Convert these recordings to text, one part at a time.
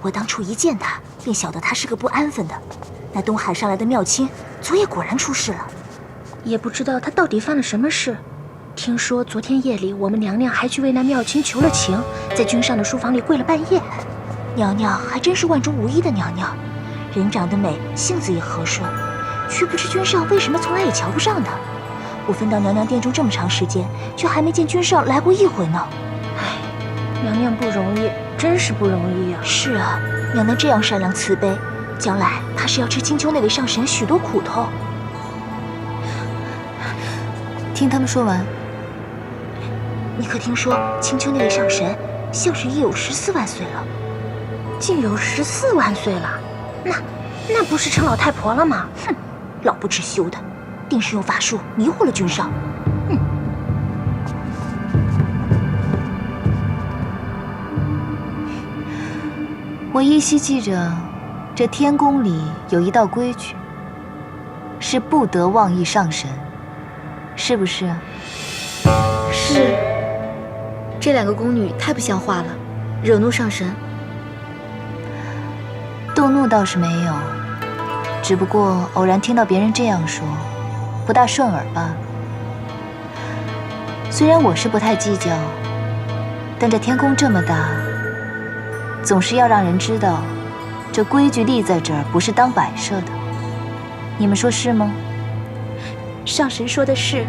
我当初一见他，便晓得他是个不安分的。那东海上来的妙卿，昨夜果然出事了。也不知道他到底犯了什么事。听说昨天夜里，我们娘娘还去为那妙卿求了情，在君上的书房里跪了半夜。娘娘还真是万中无一的娘娘，人长得美，性子也和顺，却不知君上为什么从来也瞧不上她。我分到娘娘殿中这么长时间，却还没见君上来过一回呢。唉，娘娘不容易，真是不容易啊。是啊，娘娘这样善良慈悲，将来怕是要吃青丘那位上神许多苦头。听他们说完，你可听说青丘那位上神，像是已有14万岁了？竟有14万岁了？那不是成老太婆了吗？哼，老不知羞的，定是用法术迷惑了君上。我依稀记着，这天宫里有一道规矩，是不得妄议上神，是不是啊？是。这2个宫女太不像话了，惹怒上神。动怒倒是没有，只不过偶然听到别人这样说，不大顺耳罢了。虽然我是不太计较，但这天宫这么大，总是要让人知道，这规矩立在这儿不是当摆设的。你们说是吗？上神说的是。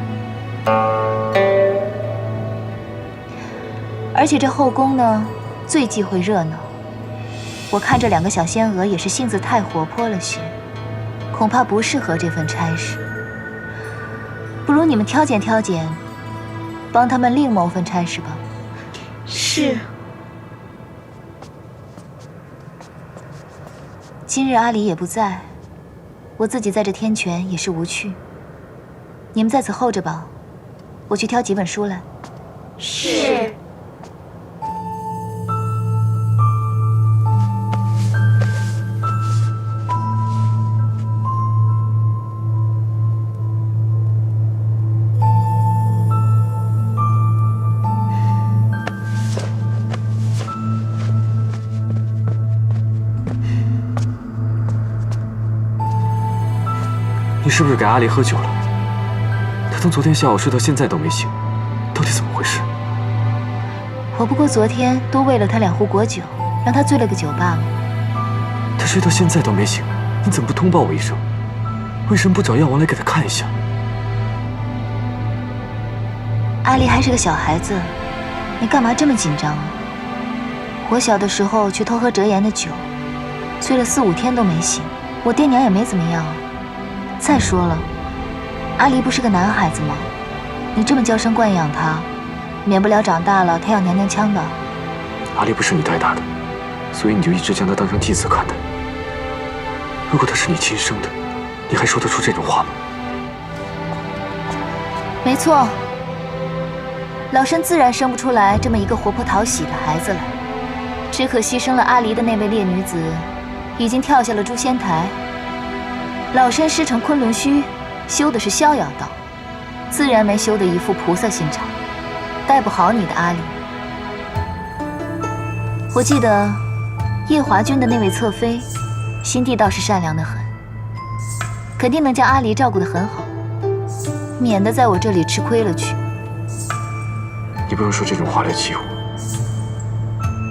而且这后宫呢，最忌讳热闹。我看这2个小仙娥也是性子太活泼了些，恐怕不适合这份差事。不如你们挑拣挑拣，帮他们另谋份差事吧。是。今日阿离也不在，我自己在这天泉也是无趣。你们在此候着吧，我去挑几本书来。是。你是不是给阿离喝酒了？他从昨天下午睡到现在都没醒，到底怎么回事？我不过昨天多喂了他2壶果酒，让他醉了个酒罢了。他睡到现在都没醒，你怎么不通报我一声？为什么不找药王来给他看一下？阿离还是个小孩子，你干嘛这么紧张啊？我小的时候去偷喝折颜的酒，醉了4、5天都没醒，我爹娘也没怎么样啊。再说了，阿离不是个男孩子吗？你这么娇生惯养他，免不了长大了他要娘娘腔的。阿离不是你带大的，所以你就一直将他当成继子看待。如果他是你亲生的，你还说得出这种话吗？没错，老身自然生不出来这么一个活泼讨喜的孩子来。只可惜生了阿离的那位烈女子，已经跳下了诛仙台。老身师承昆仑虚，修的是逍遥道，自然没修得一副菩萨心肠，带不好你的阿离。我记得夜华君的那位侧妃，心地倒是善良得很，肯定能将阿离照顾得很好，免得在我这里吃亏了去。你不用说这种话来气我，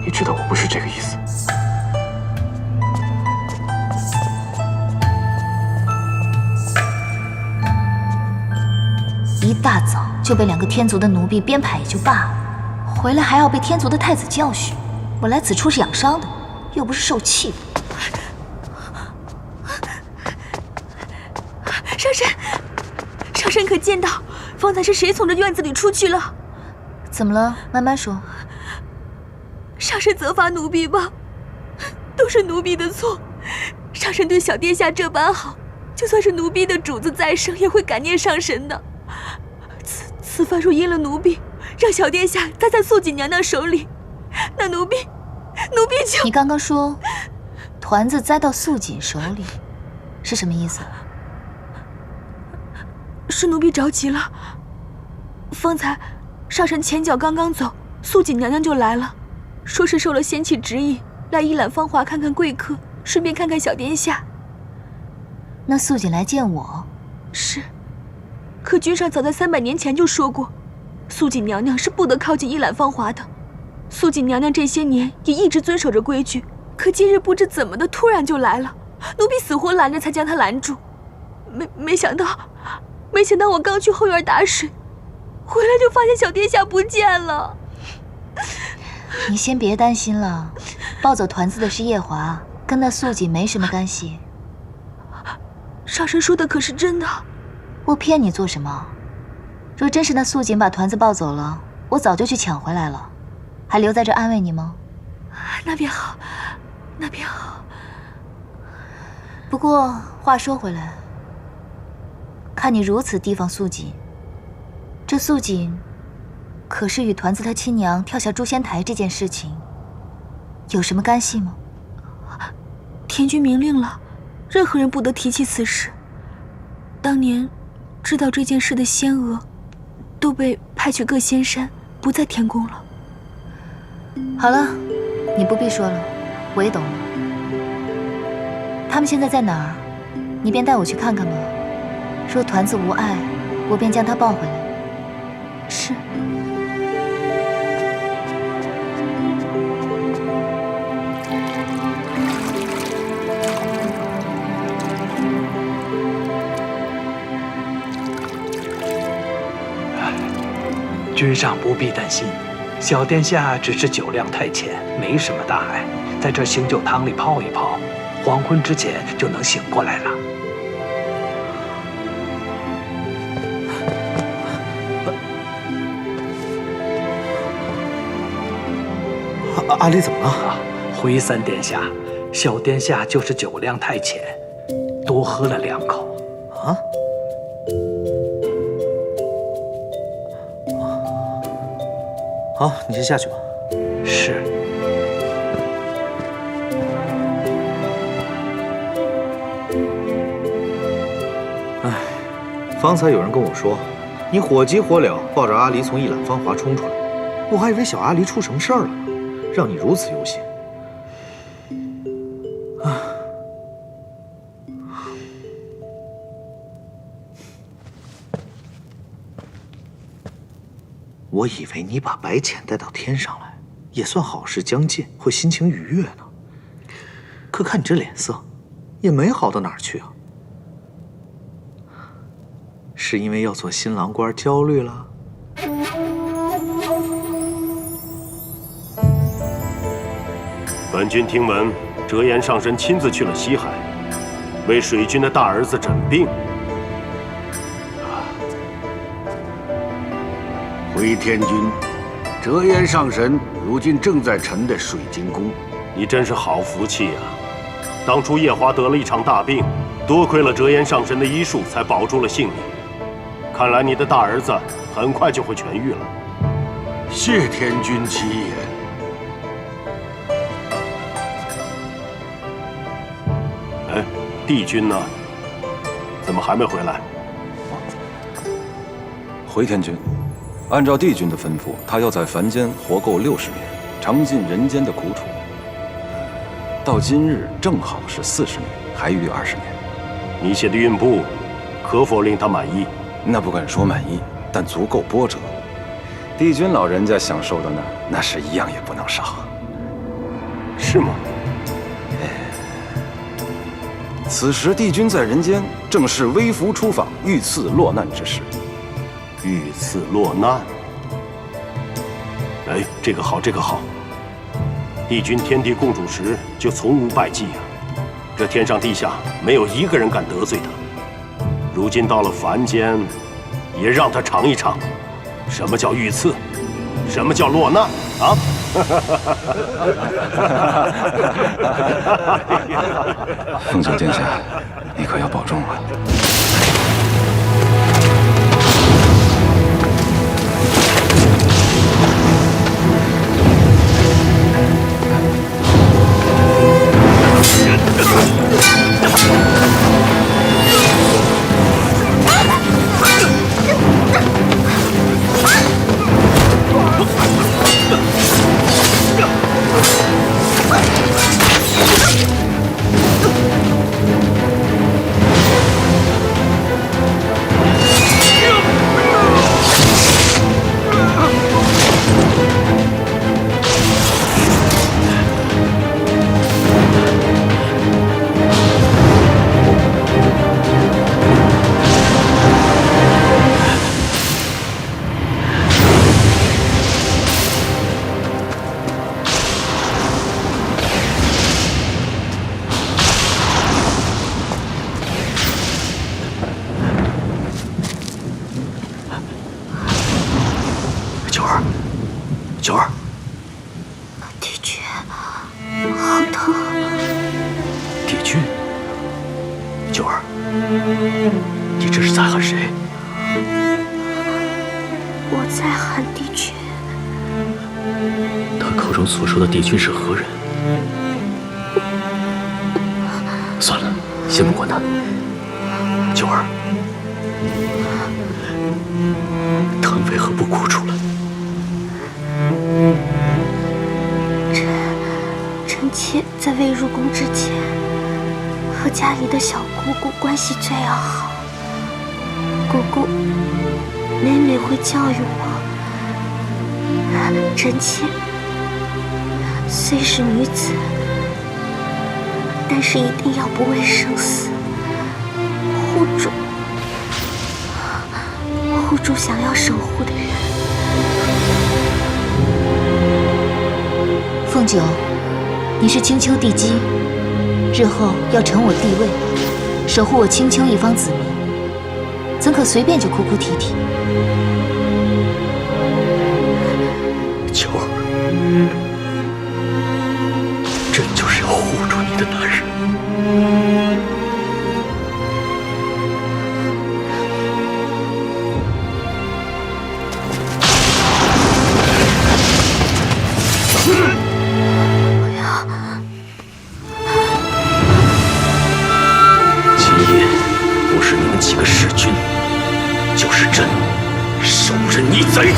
你知道我不是这个意思。一大早就被2个天族的奴婢编排也就罢了，回来还要被天族的太子教训。我来此处是养伤的，又不是受气的。上神，上神可见到方才是谁从这院子里出去了？怎么了？慢慢说。上神责罚奴婢吧，都是奴婢的错。上神对小殿下这般好，就算是奴婢的主子再生，也会感念上神的。此番若因了奴婢，让小殿下栽在素锦娘娘手里，那奴婢就……你刚刚说团子栽到素锦手里，是什么意思？是奴婢着急了。方才上神前脚刚刚走，素锦娘娘就来了，说是受了仙气指引，来一览芳华看看贵客，顺便看看小殿下。那素锦来见我？是，可君上早在300年前就说过，素锦娘娘是不得靠近一览芳华的。素锦娘娘这些年也一直遵守着规矩，可今日不知怎么的突然就来了，奴婢死活拦着才将她拦住。没想到我刚去后院打水，回来就发现小殿下不见了。你先别担心了，抱走团子的是夜华，跟那素锦没什么干系。上神说的可是真的？我骗你做什么？若真是那素锦把团子抱走了，我早就去抢回来了，还留在这安慰你吗？那便好，那便好。不过话说回来，看你如此提防素锦，这素锦可是与团子他亲娘跳下诛仙台这件事情有什么干系吗？天君明令了，任何人不得提起此事。当年知道这件事的仙娥都被派去各仙山，不在天宫了。好了，你不必说了，我也懂了。他们现在在哪儿？你便带我去看看吧。若团子无碍，我便将他抱回来。是。君上不必担心，小殿下只是酒量太浅，没什么大碍，在这醒酒汤里泡一泡，黄昏之前就能醒过来了。阿离怎么了？回三殿下，小殿下就是酒量太浅，多喝了2口。啊？好，你先下去吧。是。哎，方才有人跟我说，你火急火燎抱着阿离从一览芳华冲出来，我还以为小阿离出什么事儿了呢，让你如此忧心。啊。我以为你把白浅带到天上来，也算好事将近，会心情愉悦呢。可看你这脸色，也没好到哪儿去啊。是因为要做新郎官焦虑了？本君听闻，折颜上神亲自去了西海，为水君的大儿子诊病。回天君，折颜上神如今正在臣的水晶宫。你真是好福气呀！当初夜华得了一场大病，多亏了折颜上神的医术，才保住了性命。看来你的大儿子很快就会痊愈了。谢天君奇言。哎，帝君呢？怎么还没回来？回天君。按照帝君的吩咐，他要在凡间活够60年，尝尽人间的苦楚。到今日正好是40年，还余20年。你写的运布，可否令他满意？那不敢说满意，但足够波折。帝君老人家享受的呢，那是一样也不能少。是吗？此时帝君在人间，正是微服出访、遇刺落难之时。遇刺落难，哎，这个好，这个好。帝君天地共主时就从无败绩啊，这天上地下没有一个人敢得罪他。如今到了凡间，也让他尝一尝，什么叫遇刺，什么叫落难啊！凤九殿下，你可要保重了。你这是在喊谁？我在喊帝君。他口中所说的帝君是何人？算了，先不管他。九儿，他为何不哭出来？臣妾在未入宫之前，和家里的小姑姑关系最要好。姑姑每每会教育我，臣妾虽是女子，但是一定要不畏生死，护住想要守护的人。凤九，你是青丘帝姬，日后要承我帝位，守护我青丘一方子民，怎可随便就哭哭啼啼？九儿，朕就是要护住你的男人。今夜不是你们几个弑君，就是朕手刃逆贼。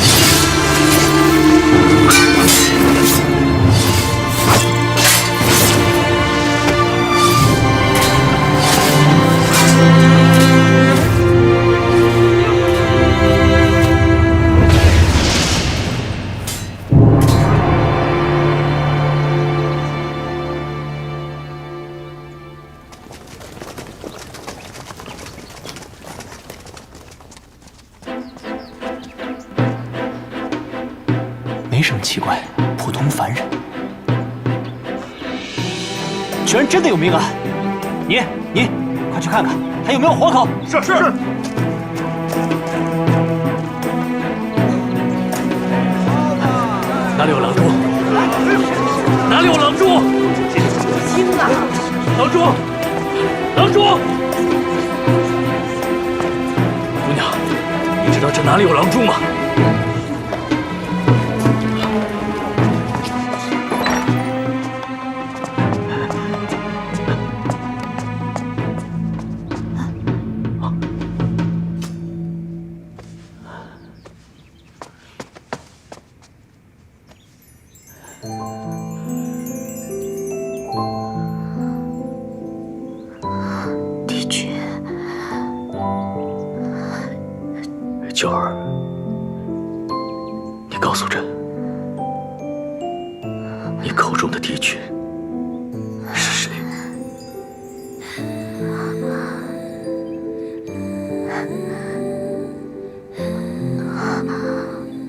没什么奇怪，普通凡人。居然真的有命案！你，快去看看还有没有活口。是。哪里有狼蛛？哪里有狼蛛？轻啊！狼蛛！姑娘，你知道这哪里有狼蛛吗？帝君，九儿，你告诉朕，你口中的帝君是谁？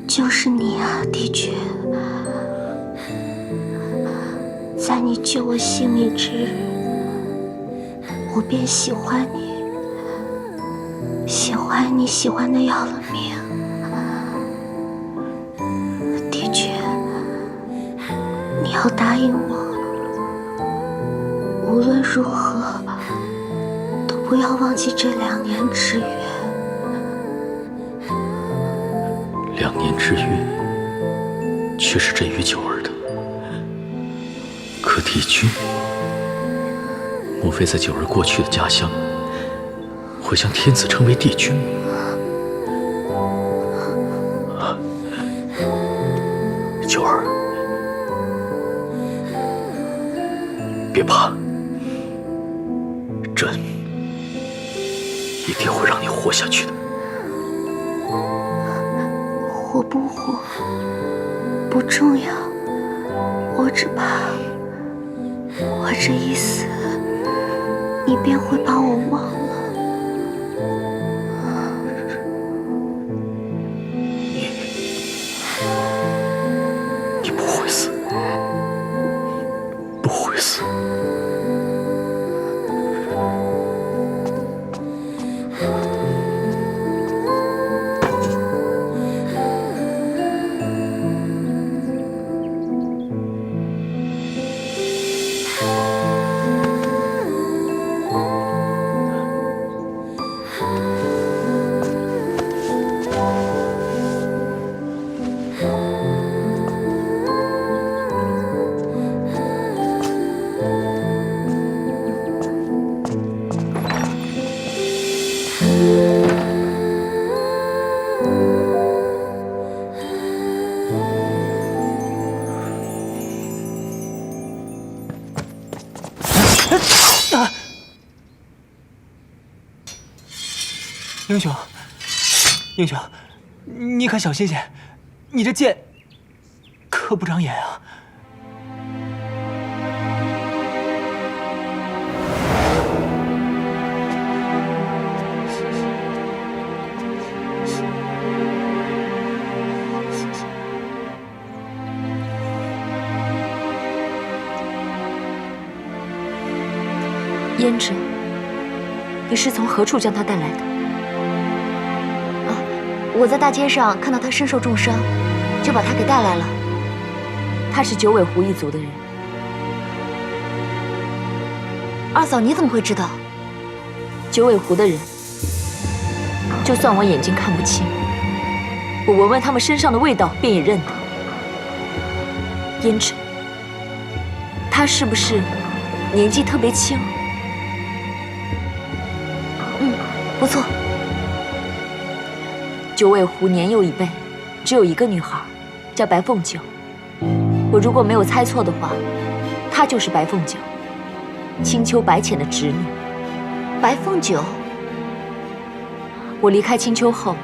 就是你啊，帝君。在你救我性命之日，我便喜欢你，喜欢你喜欢的要了命。帝君，你要答应我，无论如何都不要忘记这2年之约。2年之约，却是朕与九儿的。可帝君，莫非在九儿过去的家乡，会将天子称为帝君吗？九儿，别怕，朕一定会让你活下去的。活不活不重要，我只怕我这一死，你便会把我忘了。你不会死，不会死。英雄，英雄，你可小心些，你这剑可不长眼啊！胭脂，你是从何处将他带来的？我在大街上看到他身受重伤，就把他给带来了。他是九尾狐一族的人。二嫂，你怎么会知道？九尾狐的人，就算我眼睛看不清，我闻闻他们身上的味道，便也认得。胭脂，他是不是年纪特别轻？不错。九尾狐年幼一辈，只有一个女孩，叫白凤九。我如果没有猜错的话，她就是白凤九，青丘白浅的侄女。白凤九，我离开青丘后，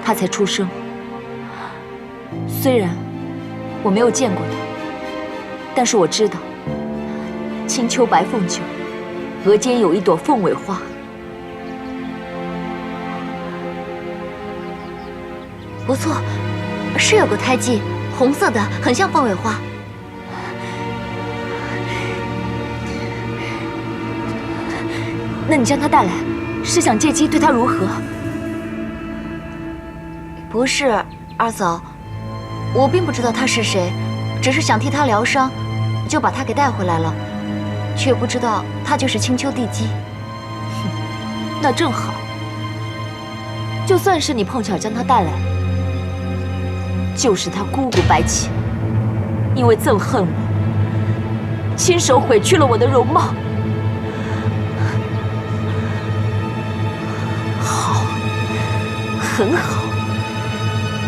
她才出生。虽然我没有见过她，但是我知道，青丘白凤九额间有一朵凤尾花。不错，是有个胎记，红色的，很像凤尾花。那你将他带来，是想借机对他如何？不是，二嫂，我并不知道他是谁，只是想替他疗伤，就把他给带回来了，却不知道他就是青丘帝姬。那正好，就算是你碰巧将他带来，就是他姑姑白起，因为憎恨我，亲手毁去了我的容貌。好，很好，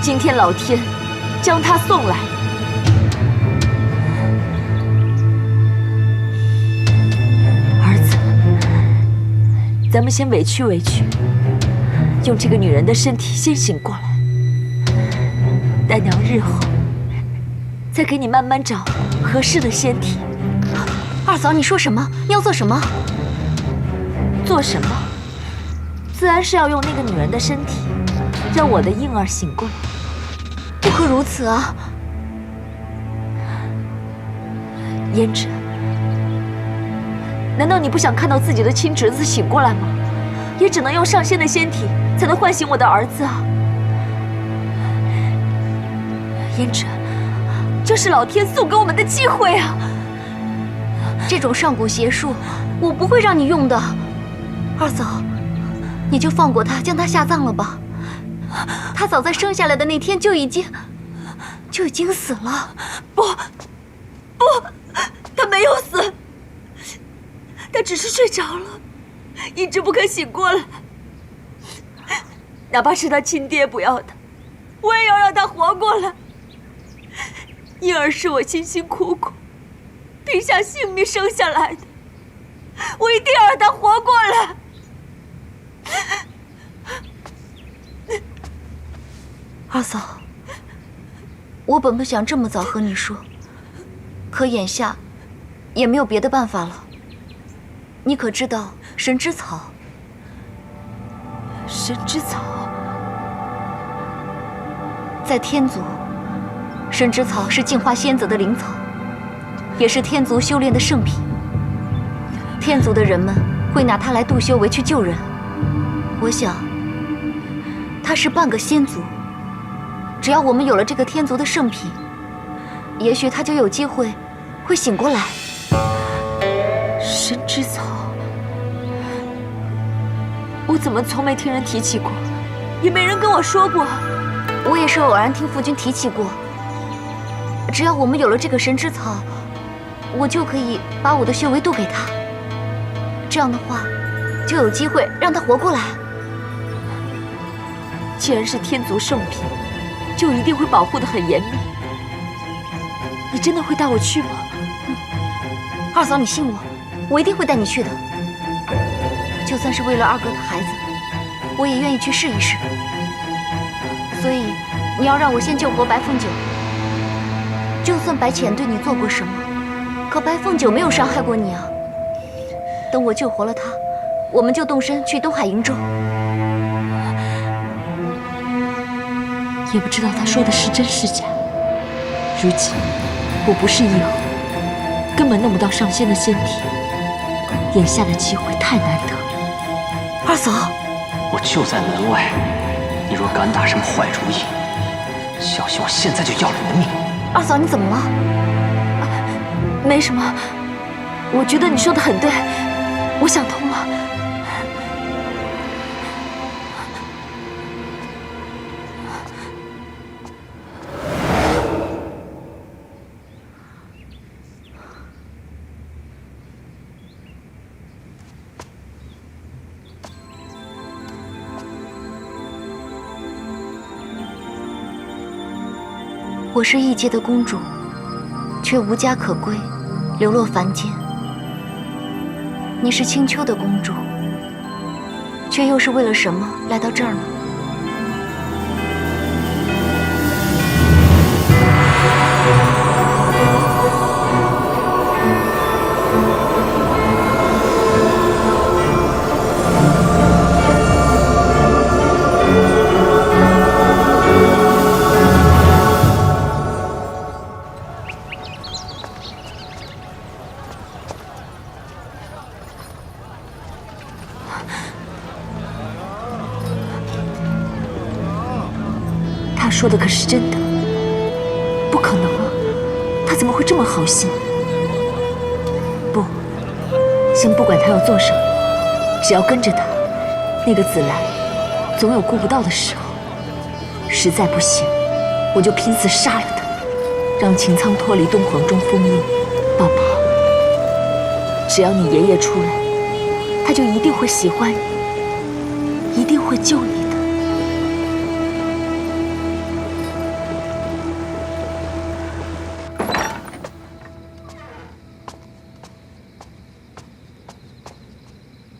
今天老天将他送来。儿子，咱们先委屈委屈，用这个女人的身体先醒过来。待娘日后，再给你慢慢找合适的仙体。二嫂，你说什么？你要做什么？做什么？自然是要用那个女人的身体，让我的婴儿醒过来。不可如此啊！胭脂，难道你不想看到自己的亲侄子醒过来吗？也只能用上仙的仙体，才能唤醒我的儿子啊！胭脂，这是老天送给我们的机会啊！这种上古邪术，我不会让你用的。二嫂，你就放过他，将他下葬了吧。他早在生下来的那天就已经死了。不，他没有死，他只是睡着了，一直不肯醒过来。哪怕是他亲爹不要他，我也要让他活过来。婴儿是我辛辛苦苦拼下性命生下来的，我一定要让他活过来。二嫂，我本不想这么早和你说，可眼下也没有别的办法了。你可知道神之草？神之草在天族，神之草是净化仙子的灵草，也是天族修炼的圣品。天族的人们会拿它来渡修为去救人。我想，它是半个仙族。只要我们有了这个天族的圣品，也许他就有机会会醒过来。神之草，我怎么从没听人提起过，也没人跟我说过。我也是偶然听父君提起过。只要我们有了这个神之草，我就可以把我的修为渡给他。这样的话，就有机会让他活过来。既然是天族圣品，就一定会保护得很严密。你真的会带我去吗？二嫂，你信我，我一定会带你去的。就算是为了二哥的孩子，我也愿意去试一试。所以，你要让我先救活白凤九。就算白浅对你做过什么，可白凤九没有伤害过你啊。等我救活了他，我们就动身去东海瀛洲。也不知道他说的是真是假。如今我不是异后，根本弄不到上仙的仙体，眼下的机会太难得。二嫂，我就在门外，你若敢打什么坏主意，小心我现在就要了你的命。二嫂，你怎么了？没什么，我觉得你说的很对，我想通了。我是异界的公主，却无家可归，流落凡间。你是青丘的公主，却又是为了什么来到这儿呢？他说的可是真的？不可能啊！他怎么会这么好心？不，先不管他要做什么，只要跟着他，那个紫兰总有顾不到的时候。实在不行，我就拼死杀了他，让秦苍脱离东皇中封印。宝宝，只要你爷爷出来，他就一定会喜欢你，一定会救你的。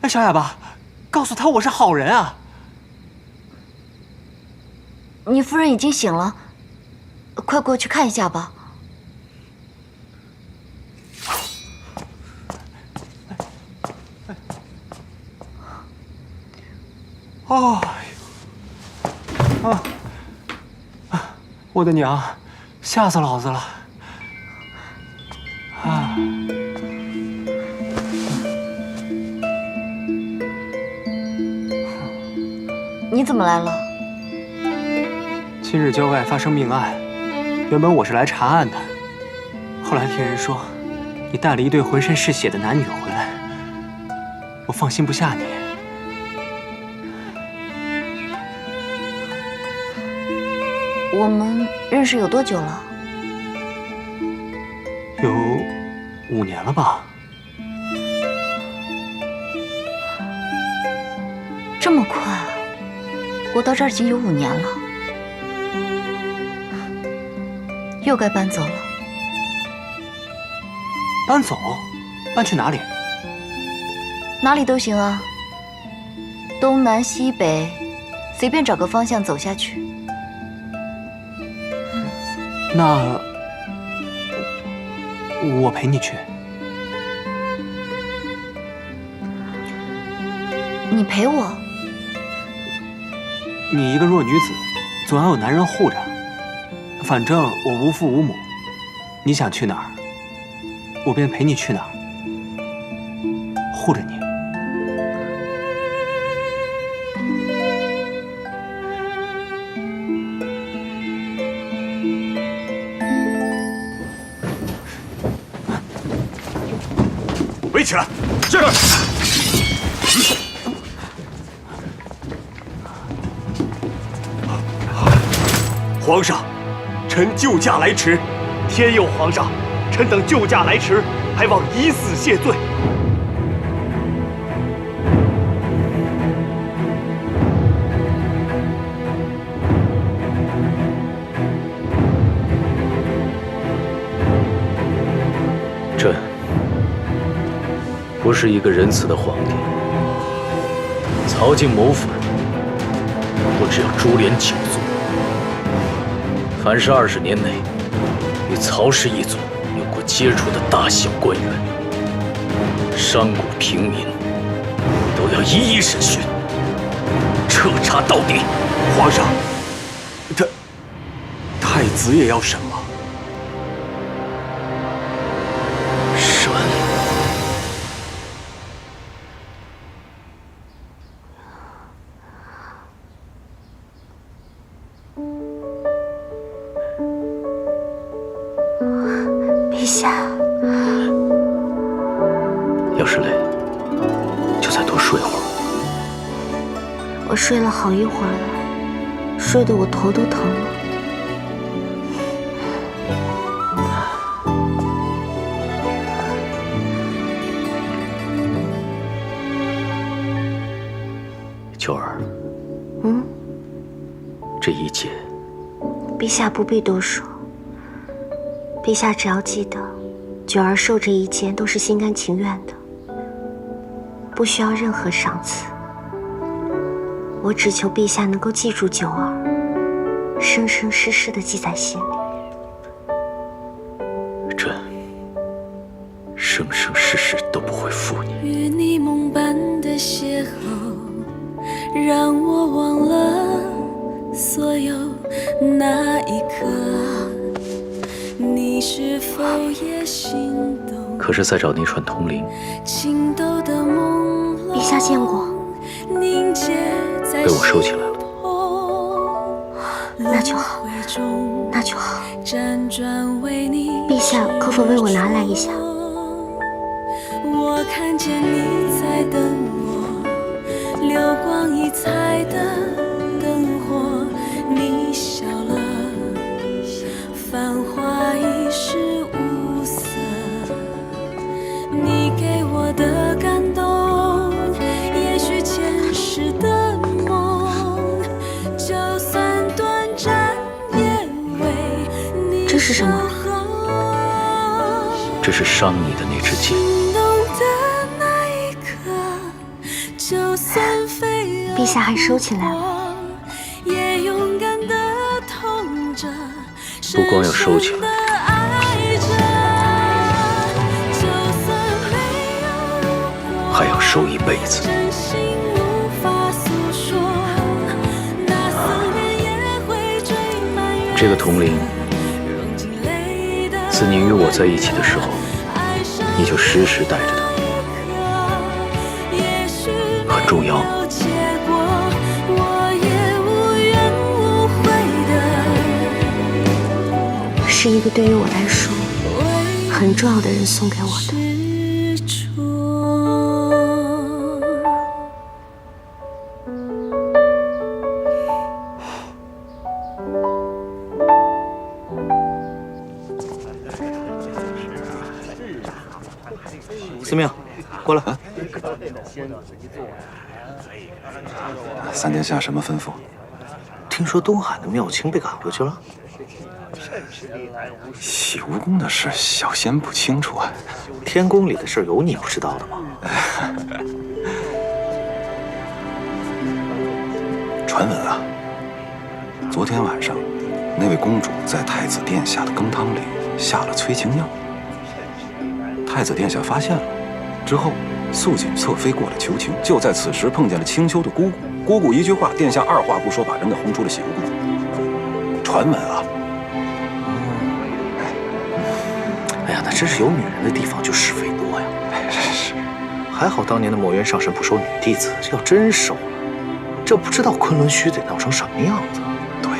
小哑巴，告诉他我是好人啊！你夫人已经醒了，快过去看一下吧。哦，我的娘，吓死老子了！啊！你怎么来了？今日郊外发生命案，原本我是来查案的，后来听人说你带了一对浑身是血的男女回来，我放心不下你。我们认识有多久了？有5年了吧？这么快啊！我到这儿已经有5年了，又该搬走了。搬走？搬去哪里？哪里都行啊，东南西北，随便找个方向走下去。那我陪你去。你陪我？你一个弱女子，总要有男人护着。反正我无父无母，你想去哪儿，我便陪你去哪儿，护着你。围起来！是。皇上，臣救驾来迟。天佑皇上，臣等救驾来迟，还望以死谢罪。朕不是一个仁慈的皇帝。曹靖谋反，我只要株连9族，凡是20年内与曹氏一族有过接触的大小官员、商贾平民，都要一一审讯，彻查到底。皇上，太子也要审吗？审。陛下，要是累，就再多睡会儿。我睡了好一会儿了，睡得我头都疼了。九儿，这一切，陛下不必多说。陛下只要记得，九儿受这一切都是心甘情愿的，不需要任何赏赐。我只求陛下能够记住九儿，生生世世地记在心里。朕生生世世都不会负你。与你梦般的邂逅，让我忘了所有那一刻。你是否也心动？可是再找那串铜铃，陛下见过，被我收起来了。那就好，那就好。陛下可否为我拿来一下？我看见你在等我，流光溢彩的灯火，你笑了，繁华已是无色。你给我的感动，也许前世的梦，就算短暂也为你。这是什么？这是伤你的那支箭。陛下还收起来了。不光要收起来，还要收一辈子。这个铜铃，自你与我在一起的时候，你就时时带着它，很重要。是一个对于我来说很重要的人送给我的。司命，过来。三殿下什么吩咐？听说东海的妙清被赶回去了。洗蜈蚣的事，小仙不清楚啊。天宫里的事有你不知道的吗？传闻啊，昨天晚上，那位公主在太子殿下的羹汤里下了催情药，太子殿下发现了，之后肃谨侧妃过来求情，就在此时碰见了青丘的姑姑。姑姑一句话，殿下二话不说把人给轰出了洗蜈蚣。传闻啊。哎呀，那真是有女人的地方就是非多呀。是，还好当年的墨渊上神不收女弟子，要真收了，这不知道昆仑虚得闹成什么样子。对，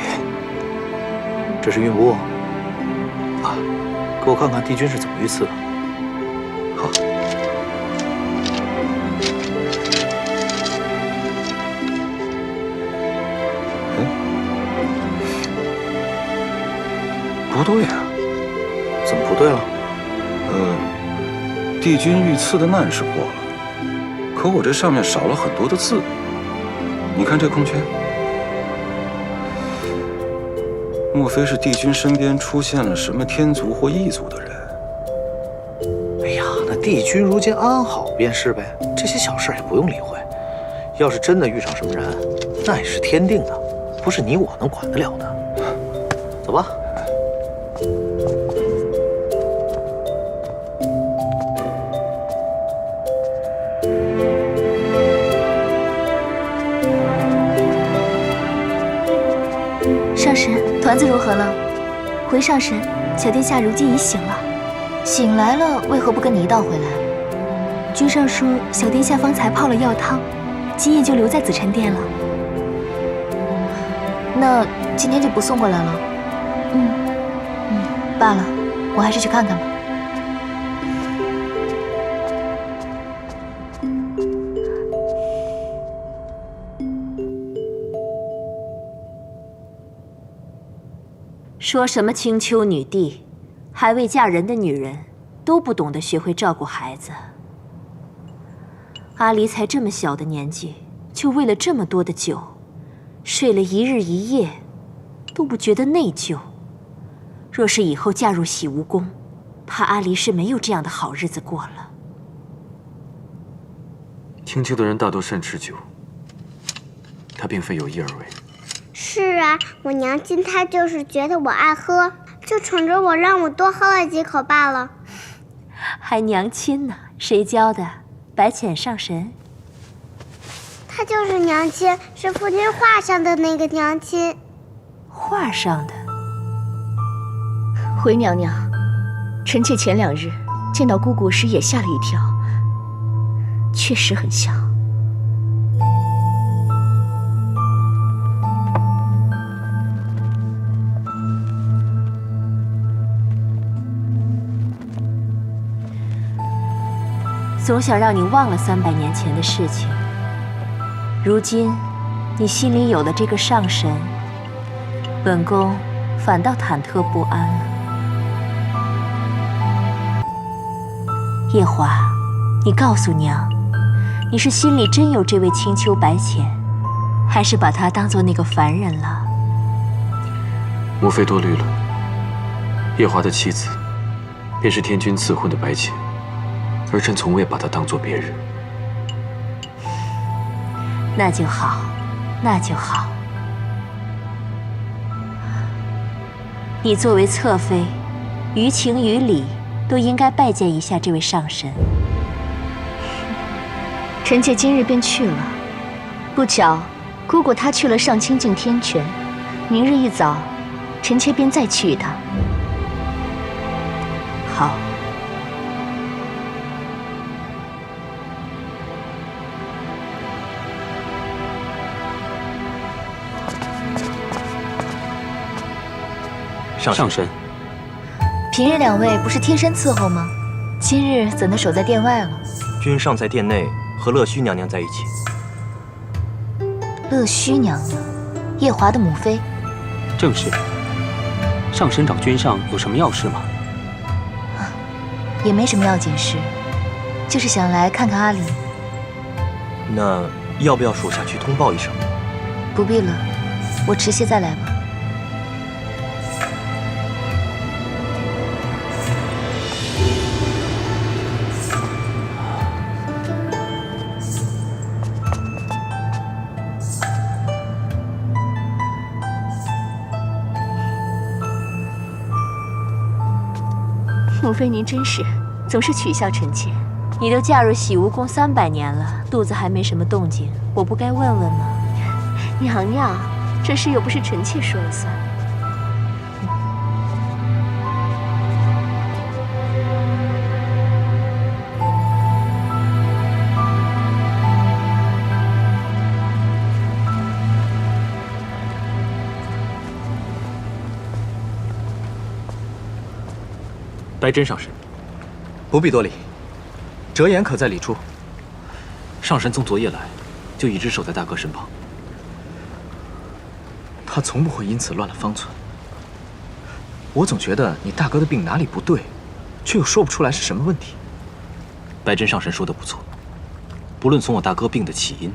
这是运波啊，给我看看帝君是怎么遇刺的。好。不对呀，怎么不对了？帝君遇刺的难是过了，可我这上面少了很多的字。你看这空缺，莫非是帝君身边出现了什么天族或异族的人？哎呀，那帝君如今安好便是呗，这些小事也不用理会。要是真的遇上什么人，那也是天定的，不是你我能管得了的。走吧。上神，团子如何了？回上神，小殿下如今已醒了。醒来了，为何不跟你一道回来？君上说，小殿下方才泡了药汤，今夜就留在紫宸殿了。那今天就不送过来了？罢了，我还是去看看吧。说什么青丘女帝，还未嫁人的女人都不懂得学会照顾孩子。阿离才这么小的年纪，就为了这么多的酒，睡了一日一夜，都不觉得内疚。若是以后嫁入洗梧宫，怕阿离是没有这样的好日子过了。青丘的人大多善吃酒，他并非有意而为。是啊，我娘亲她就是觉得我爱喝，就宠着我，让我多喝了几口罢了。还娘亲呢？谁教的？白浅上神？她就是娘亲，是父亲画上的那个娘亲。画上的？回娘娘，臣妾前2日见到姑姑时也吓了一跳，确实很像。总想让你忘了300年前的事情。如今，你心里有了这个上神，本宫反倒忐忑不安了。夜华，你告诉娘，你是心里真有这位青丘白浅，还是把他当做那个凡人了？母妃多虑了。夜华的妻子，便是天君赐婚的白浅。而臣从未把她当作别人。那就好，那就好。你作为侧妃，于情于理都应该拜见一下这位上神。臣妾今日便去了。不巧，姑姑她去了上清境天泉，明日一早，臣妾便再去一趟。好。上神，平日2位不是贴身伺候吗？今日怎能守在殿外了？君上在殿内和乐须娘娘在一起。乐须娘娘，夜华的母妃。正是。上神找君上有什么要事吗？也没什么要紧事，就是想来看看阿离。那要不要属下去通报一声？不必了，我迟些再来吧。母妃您真是总是取笑臣妾。你都嫁入洗梧宫300年了，肚子还没什么动静，我不该问问吗？娘娘，这事又不是臣妾说了算。白真上神，不必多礼。折颜可在里处？上神从昨夜来，就一直守在大哥身旁。他从不会因此乱了方寸。我总觉得你大哥的病哪里不对，却又说不出来是什么问题。白真上神说的不错，不论从我大哥病的起因，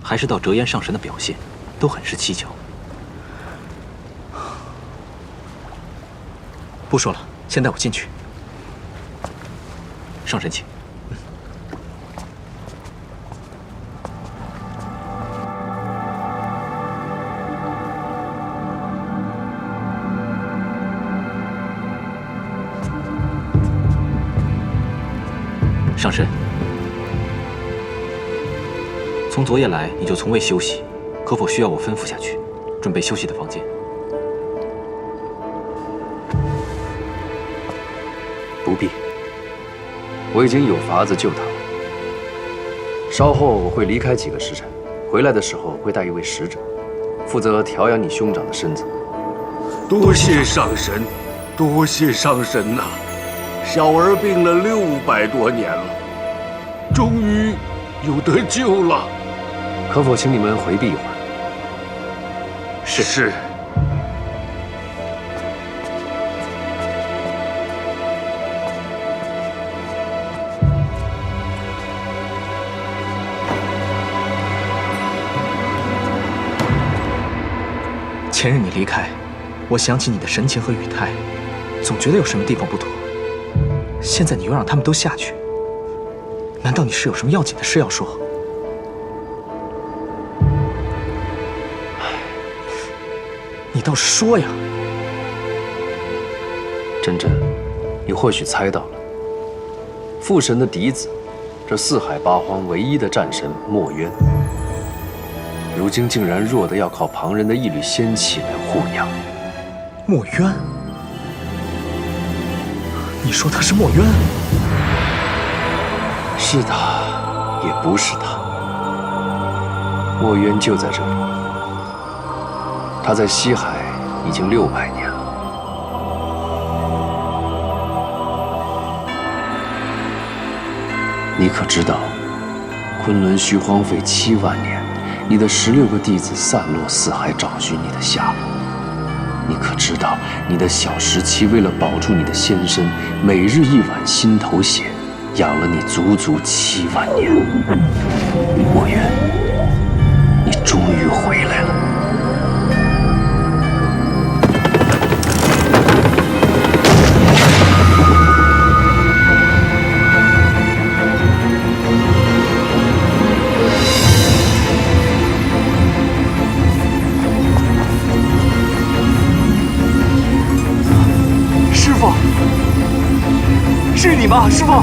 还是到折颜上神的表现，都很是蹊跷。不说了，先带我进去。上神请。上神，从昨夜来你就从未休息，可否需要我吩咐下去，准备休息的房间？不必，我已经有法子救他了。稍后我会离开几个时辰，回来的时候会带一位使者，负责调养你兄长的身子。多谢上神，多谢上神呐！小儿病了600多年了，终于有得救了。可否请你们回避一会儿？是。前日你离开，我想起你的神情和语态，总觉得有什么地方不妥。现在你又让他们都下去，难道你是有什么要紧的事要说？你倒是说呀！真真，你或许猜到了，父神的嫡子，这四海八荒唯一的战神墨渊，如今竟然弱得要靠旁人的一缕仙气来护养。墨渊？你说他是墨渊？是他，也不是他。墨渊就在这里，他在西海已经600年了。你可知道，昆仑虚荒废7万年，你的16个弟子散落四海找寻你的下落。你可知道，你的小17为了保住你的仙身，每日1碗心头血，养了你足足7万年。墨渊，你终于回来了。师傅，是你吗，师傅？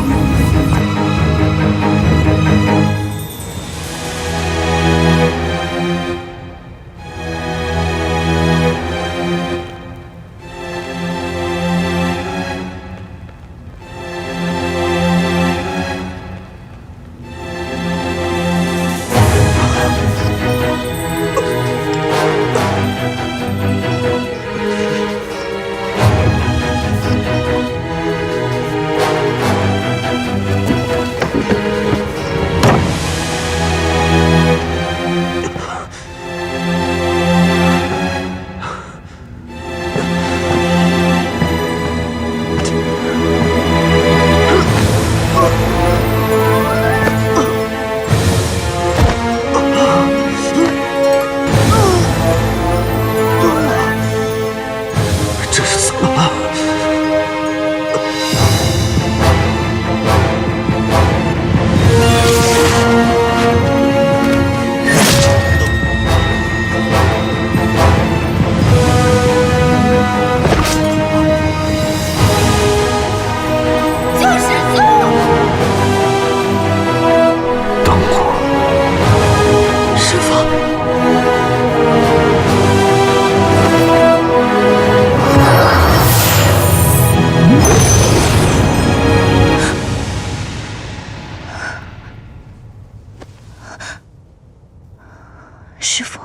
师父，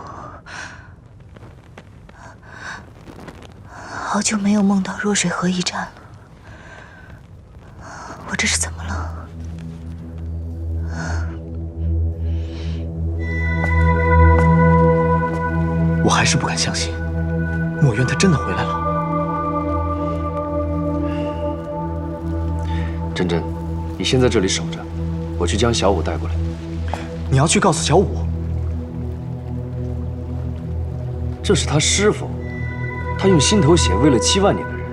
好久没有梦到弱水河一战了，我这是怎么了？我还是不敢相信，墨渊他真的回来了。真真，你先在这里守着，我去将小舞带过来。你要去告诉小舞？这是他师父，他用心头血喂了7万年的人，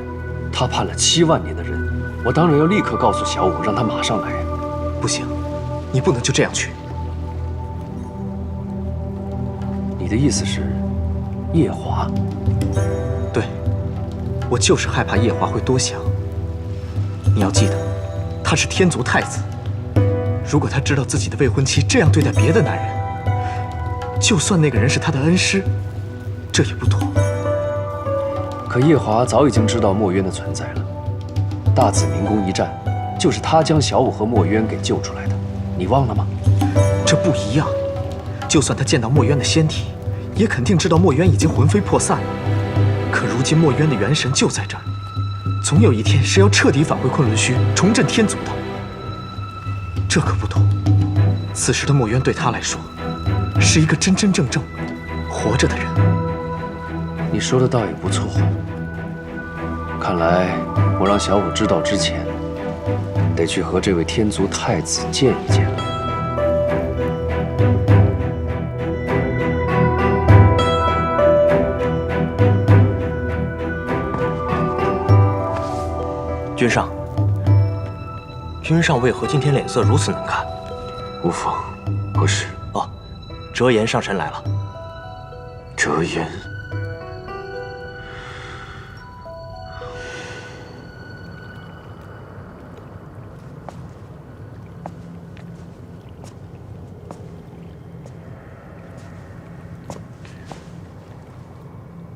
他判了7万年的人，我当然要立刻告诉小舞，让他马上来。不行，你不能就这样去。你的意思是，夜华？对，我就是害怕夜华会多想。你要记得，他是天族太子，如果他知道自己的未婚妻这样对待别的男人，就算那个人是他的恩师，这也不妥。可夜华早已经知道墨渊的存在了。大紫明宫一战，就是他将小舞和墨渊给救出来的，你忘了吗？这不一样。就算他见到墨渊的仙体，也肯定知道墨渊已经魂飞魄散了。可如今墨渊的元神就在这儿，总有一天是要彻底返回昆仑虚，重振天族的。这可不同。此时的墨渊对他来说，是一个真真正正活着的人。你说的倒也不错。看来我让小舞知道之前，得去和这位天族太子见一见了。君上为何今天脸色如此难看？无妨，何事？哦，折颜上神来了。折颜。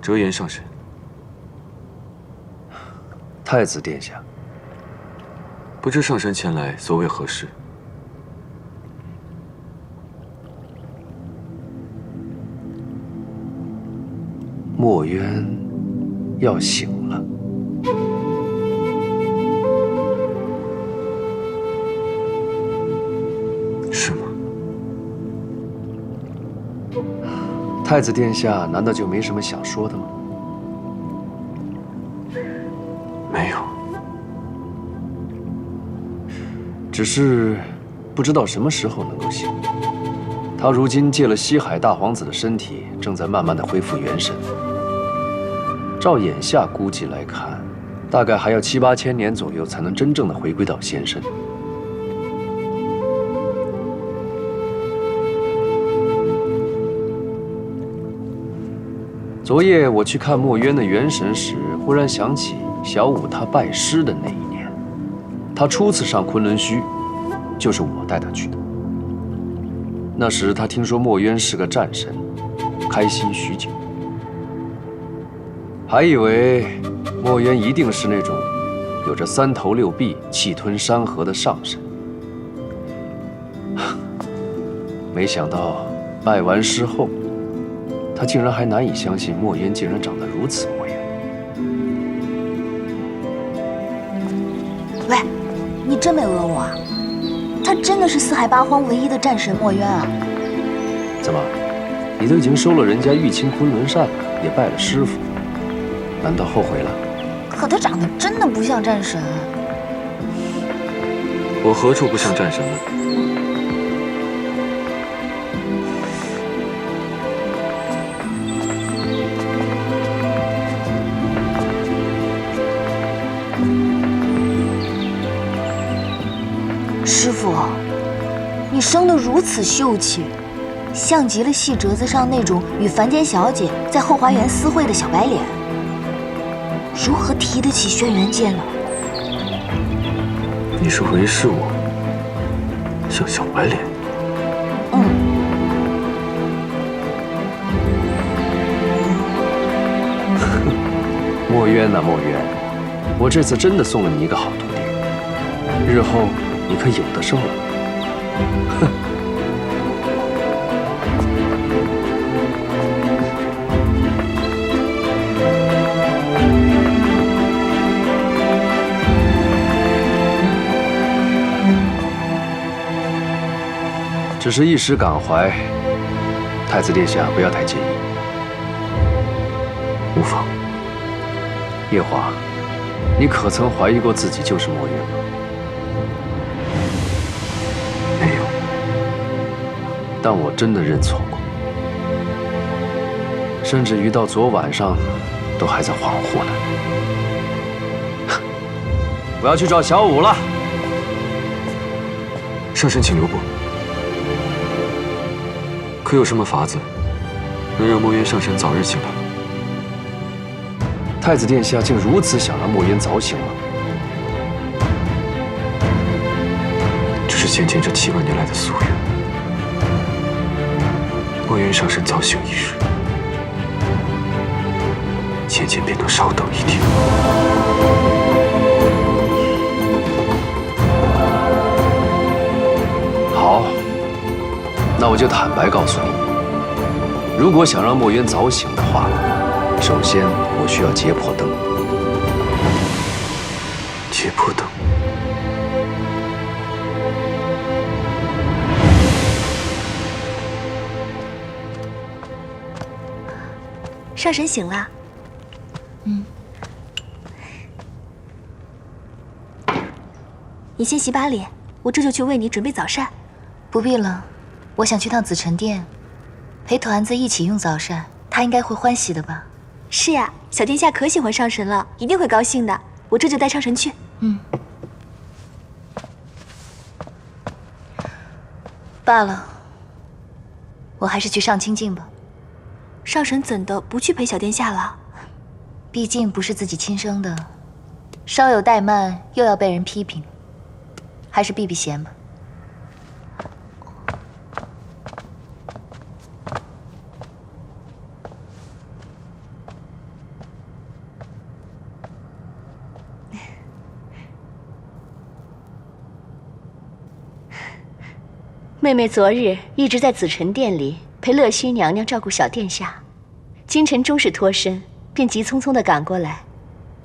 折颜上神。太子殿下，不知上神前来所为何事？墨渊要醒了。是吗？太子殿下难道就没什么想说的吗？没有。只是不知道什么时候能够醒。他如今借了西海大皇子的身体，正在慢慢的恢复元神。照眼下估计来看，大概还要7、8千年左右才能真正的回归到仙身。昨夜我去看墨渊的元神时，忽然想起小舞他拜师的那一年，他初次上昆仑虚，就是我带他去的。那时他听说墨渊是个战神，开心许久，还以为墨渊一定是那种有着3头6臂、气吞山河的上神。没想到拜完师后，他竟然还难以相信墨渊竟然长得如此模样。喂，你真没讹我啊？他真的是四海八荒唯一的战神墨渊啊！怎么，你都已经收了人家玉清昆仑扇了，也拜了师傅，难道后悔了？可他长得真的不像战神。我何处不像战神了？师傅，你生得如此秀气，像极了戏折子上那种与凡间小姐在后花园私会的小白脸，如何提得起轩辕剑呢？你是回视我像小白脸？墨渊呐，墨渊，我这次真的送了你一个好徒弟，日后你可有的受了。哼！只是一时感怀，太子殿下不要太介意。无妨。夜华，你可曾怀疑过自己就是墨渊吗？没有。但我真的认错过，甚至于到昨晚上都还在恍惚呢。我要去找小舞了。上神，请留步。可有什么法子能让墨渊上神早日醒来？太子殿下竟如此想让墨渊早醒吗？只是先前这7万年来的夙愿。莫渊上神早醒一日，先前便能稍等一天。好，那我就坦白告诉你，如果想让墨渊早醒的话，首先我需要结魄灯。结魄灯。上神醒了。你先洗把脸，我这就去为你准备早膳。不必了，我想去趟紫宸殿，陪团子一起用早膳，他应该会欢喜的吧？是呀，小殿下可喜欢上神了，一定会高兴的。我这就带上神去。罢了，我还是去上清境吧。上神怎的不去陪小殿下了？毕竟不是自己亲生的，稍有怠慢又要被人批评，还是避避嫌吧。妹妹昨日一直在紫宸殿里陪乐须娘娘照顾小殿下，今晨终是脱身，便急匆匆地赶过来，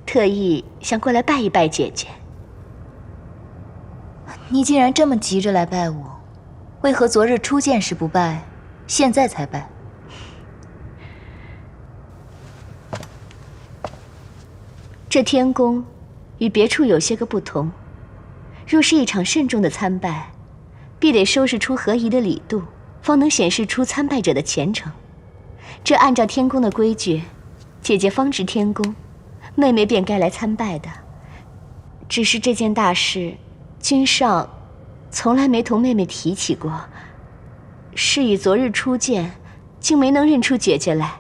特意想过来拜一拜姐姐。你既然这么急着来拜我，为何昨日初见时不拜，现在才拜？这天宫与别处有些个不同，若是一场慎重的参拜，必得收拾出合宜的礼度，方能显示出参拜者的虔诚。这按照天宫的规矩，姐姐方值天宫，妹妹便该来参拜的。只是这件大事，君上从来没同妹妹提起过，是以昨日初见，竟没能认出姐姐来，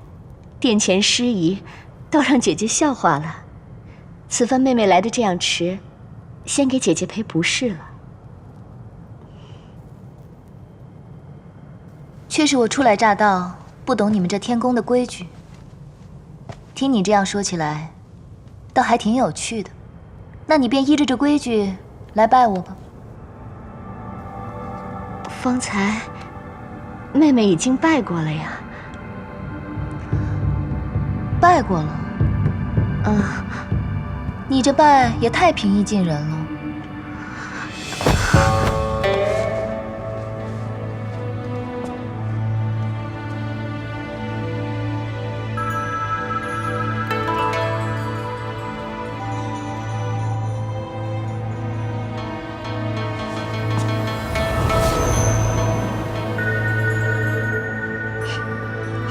殿前失仪，倒让姐姐笑话了。此番妹妹来的这样迟，先给姐姐赔不是了。却是我初来乍到，不懂你们这天宫的规矩。听你这样说起来，倒还挺有趣的。那你便依着这规矩来拜我吧。方才妹妹已经拜过了呀。拜过了？你这拜也太平易近人了。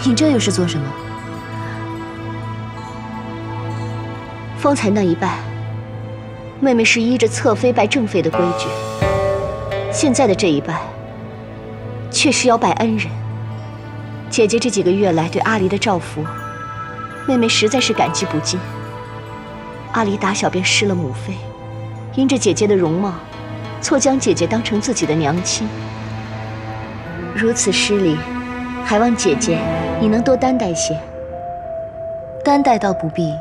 你这又是做什么？方才那一拜，妹妹是依着侧妃拜正妃的规矩；现在的这一拜，却是要拜恩人。姐姐这几个月来对阿离的照拂，妹妹实在是感激不尽。阿离打小便失了母妃，因着姐姐的容貌，错将姐姐当成自己的娘亲。如此失礼，还望姐姐你能多担待些。担待倒不必，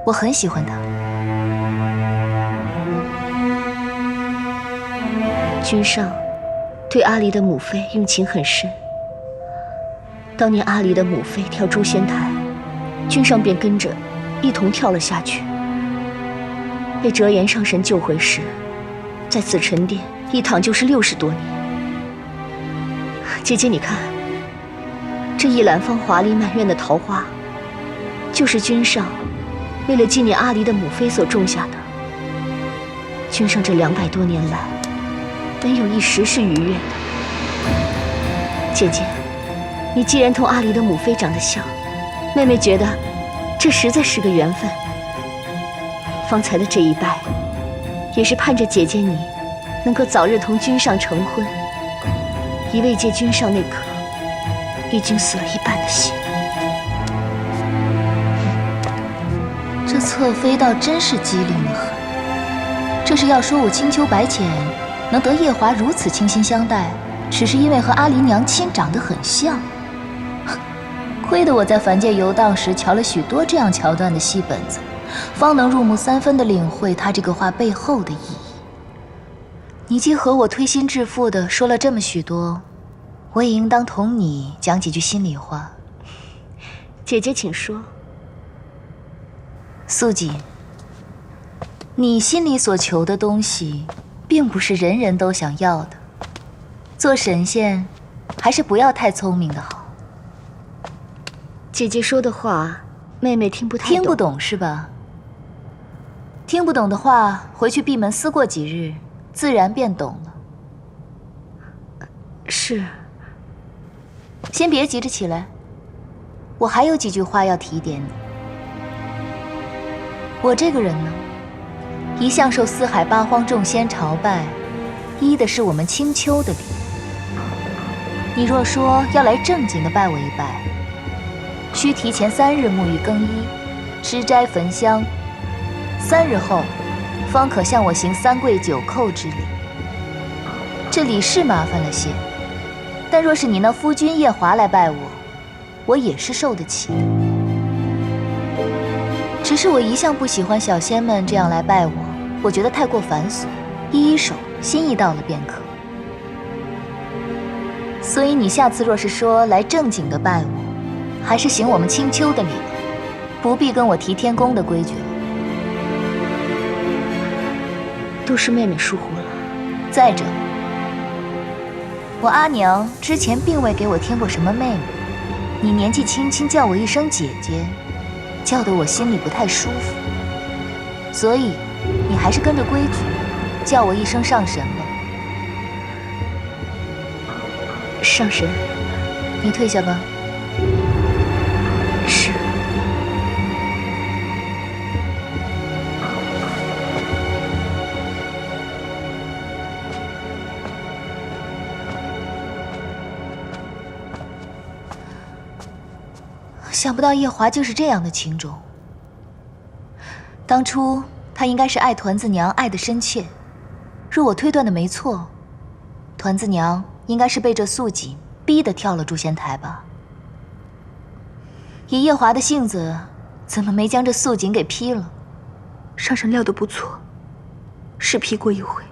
我很喜欢她。君上对阿离的母妃用情很深。当年阿离的母妃跳诛仙台，君上便跟着一同跳了下去。被折颜上神救回时，在紫宸殿一躺就是60多年。姐姐你看，这一揽芳华丽满院的桃花，就是君上为了纪念阿离的母妃所种下的。君上这200多年来，没有一时是愉悦的。姐姐，你既然同阿离的母妃长得像，妹妹觉得这实在是个缘分。方才的这一拜，也是盼着姐姐你能够早日同君上成婚，以慰藉君上那颗已经死了一半的心。这侧妃倒真是机灵得很，这是要说我青丘白浅，能得夜华如此倾心相待，只是因为和阿离娘亲长得很像。亏得我在凡界游荡时瞧了许多这样桥段的戏本子，方能入木3分地领会他这个话背后的意义。你既和我推心置腹地说了这么许多，我也应当同你讲几句心里话。姐姐请说。素锦，你心里所求的东西，并不是人人都想要的。做神仙，还是不要太聪明的好。姐姐说的话，妹妹听不太懂。听不懂是吧？听不懂的话，回去闭门思过几日，自然便懂了。是。先别急着起来，我还有几句话要提点你。我这个人呢，一向受四海八荒众仙朝拜，依的是我们青丘的礼。你若说要来正经的拜我一拜，需提前3日沐浴更衣，吃斋焚香，3日后方可向我行3跪9叩之礼。这礼是麻烦了些，但若是你那夫君夜华来拜我，我也是受得起的。只是我一向不喜欢小仙们这样来拜我觉得太过繁琐，一手心意到了便可。所以你下次若是说来正经的拜我，还是行我们青丘的礼了，不必跟我提天宫的规矩了。都是妹妹疏忽了。再者，我阿娘之前并未给我添过什么妹妹，你年纪轻轻叫我一声姐姐，叫得我心里不太舒服。所以你还是跟着规矩，叫我一声上神吧。上神，你退下吧。是。想不到夜华竟是这样的情种。当初他应该是爱团子娘爱得深切，若我推断的没错，团子娘应该是被这素锦逼得跳了诛仙台吧。以夜华的性子，怎么没将这素锦给劈了？上神料得不错，是劈过一回。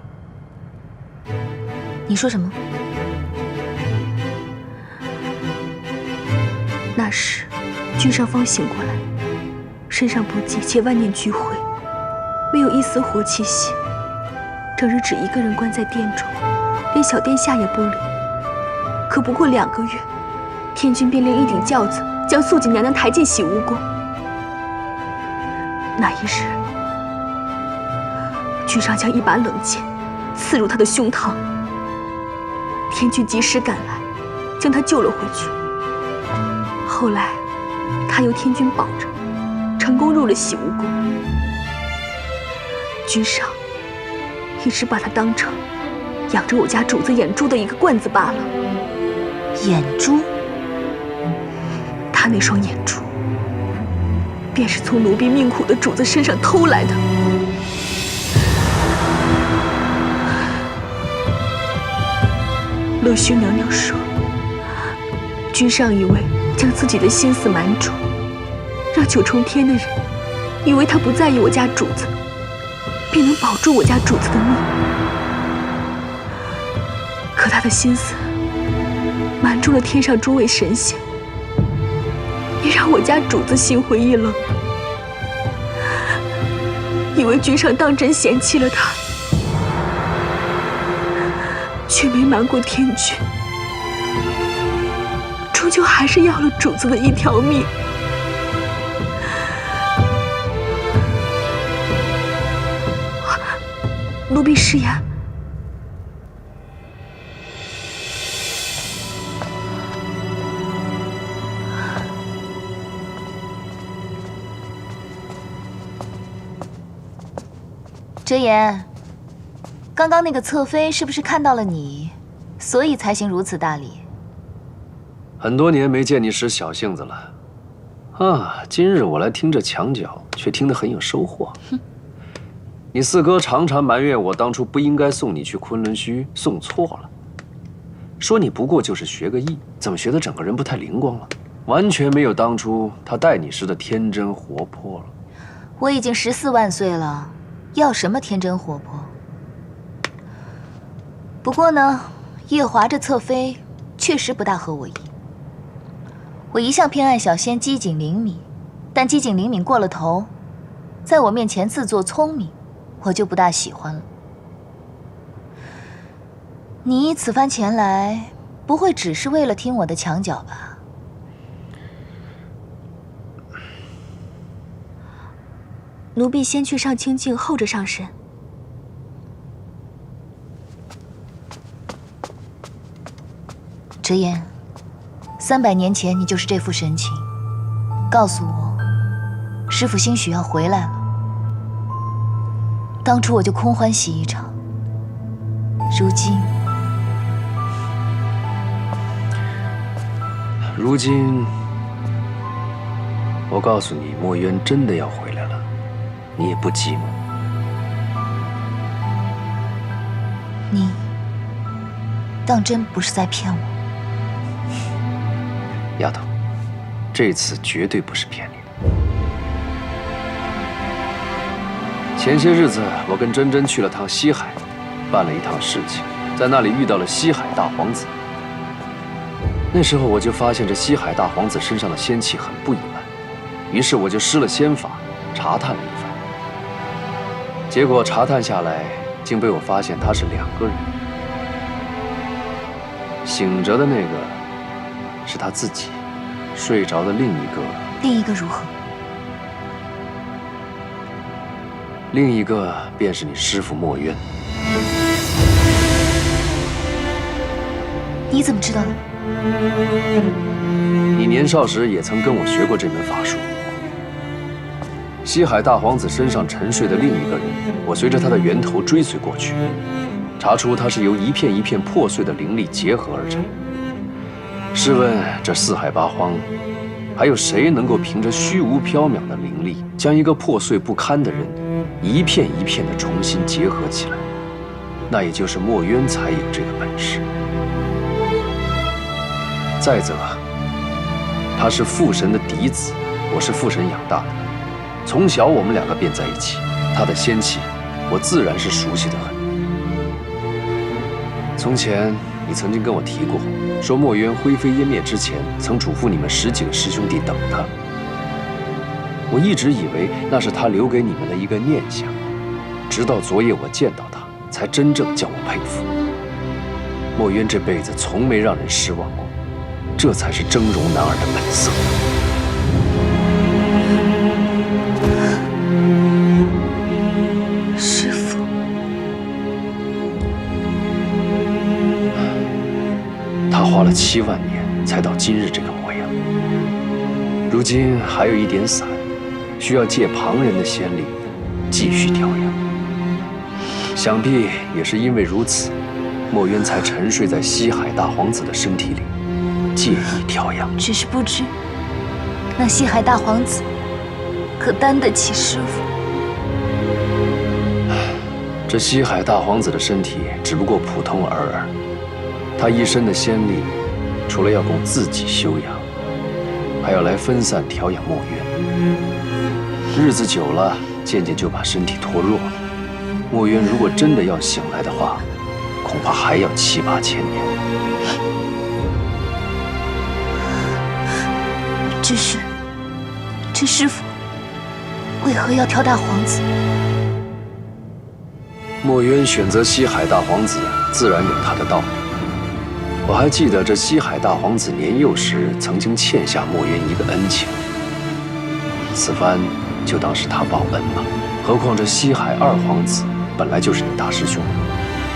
你说什么？那时君上方醒过来，身上不济且万念俱灰，没有一丝活气息，整日只一个人关在殿中，连小殿下也不理。可不过2个月，天君便令一顶轿子将素锦娘娘抬进洗梧宫。那一日，君上将一把冷剑刺入她的胸膛，天君及时赶来，将她救了回去。后来，她由天君保着，成功入了洗梧宫。君上一直把她当成养着我家主子眼珠的一个罐子罢了。眼珠？他那双眼珠，便是从奴婢命苦的主子身上偷来的。乐胥娘娘说，君上以为将自己的心思瞒住，让9重天的人以为他不在意我家主子，便能保住我家主子的命。可他的心思瞒住了天上诸位神仙，也让我家主子心灰意冷，以为君上当真嫌弃了他，却没瞒过天君，终究还是要了主子的一条命。奴婢失言。折颜，刚刚那个侧妃是不是看到了你，所以才行如此大礼？很多年没见你使小性子了，啊！今日我来听这墙角，却听得很有收获。你四哥常常埋怨我当初不应该送你去昆仑虚，送错了。说你不过就是学个艺，怎么学得整个人不太灵光了？完全没有当初他带你时的天真活泼了。我已经14万岁了，要什么天真活泼？不过呢，夜华这侧妃确实不大合我意。我一向偏爱小仙机警灵敏，但机警灵敏过了头，在我面前自作聪明，我就不大喜欢了。你此番前来，不会只是为了听我的墙角吧？奴婢先去上清静，后着上神。直言，300年前你就是这副神情，告诉我，师父兴许要回来了。当初我就空欢喜一场，如今，我告诉你，墨渊真的要回来了，你也不急吗？你当真不是在骗我？丫头，这次绝对不是骗你的。前些日子，我跟珍珍去了趟西海，办了一趟事情，在那里遇到了西海大皇子。那时候我就发现这西海大皇子身上的仙气很不一般，于是我就施了仙法，查探了一番。结果查探下来，竟被我发现他是2个人，醒着的那个是他自己，睡着的另一个如何？另一个便是你师父墨渊。你怎么知道的？你年少时也曾跟我学过这门法术。西海大皇子身上沉睡的另一个人，我随着他的源头追随过去，查出他是由一片一片破碎的灵力结合而成。试问这四海八荒，还有谁能够凭着虚无缥缈的灵力，将一个破碎不堪的人一片一片的重新结合起来？那也就是墨渊才有这个本事。再则，他是父神的嫡子，我是父神养大的，从小我们2个便在一起，他的仙气，我自然是熟悉得很。从前你曾经跟我提过，说墨渊灰飞烟灭之前，曾嘱咐你们10几个师兄弟等他。我一直以为那是他留给你们的一个念想，直到昨夜我见到他，才真正叫我佩服。墨渊这辈子从没让人失望过，这才是峥嵘男儿的本色。师父，他花了7万年才到今日这个模样，如今还有一点散，需要借旁人的仙力继续调养。想必也是因为如此，墨渊才沉睡在西海大皇子的身体里，借以调养。只是不知那西海大皇子可担得起师父？这西海大皇子的身体只不过普通尔尔，他一身的仙力，除了要供自己修养，还要来分散调养墨渊。日子久了，渐渐就把身体拖弱了。墨渊如果真的要醒来的话，恐怕还要7、8千年。只是，这师父为何要挑大皇子？墨渊选择西海大皇子，自然有他的道理。我还记得这西海大皇子年幼时曾经欠下墨渊一个恩情，此番就当是他报恩吧。何况这西海二皇子本来就是你大师兄，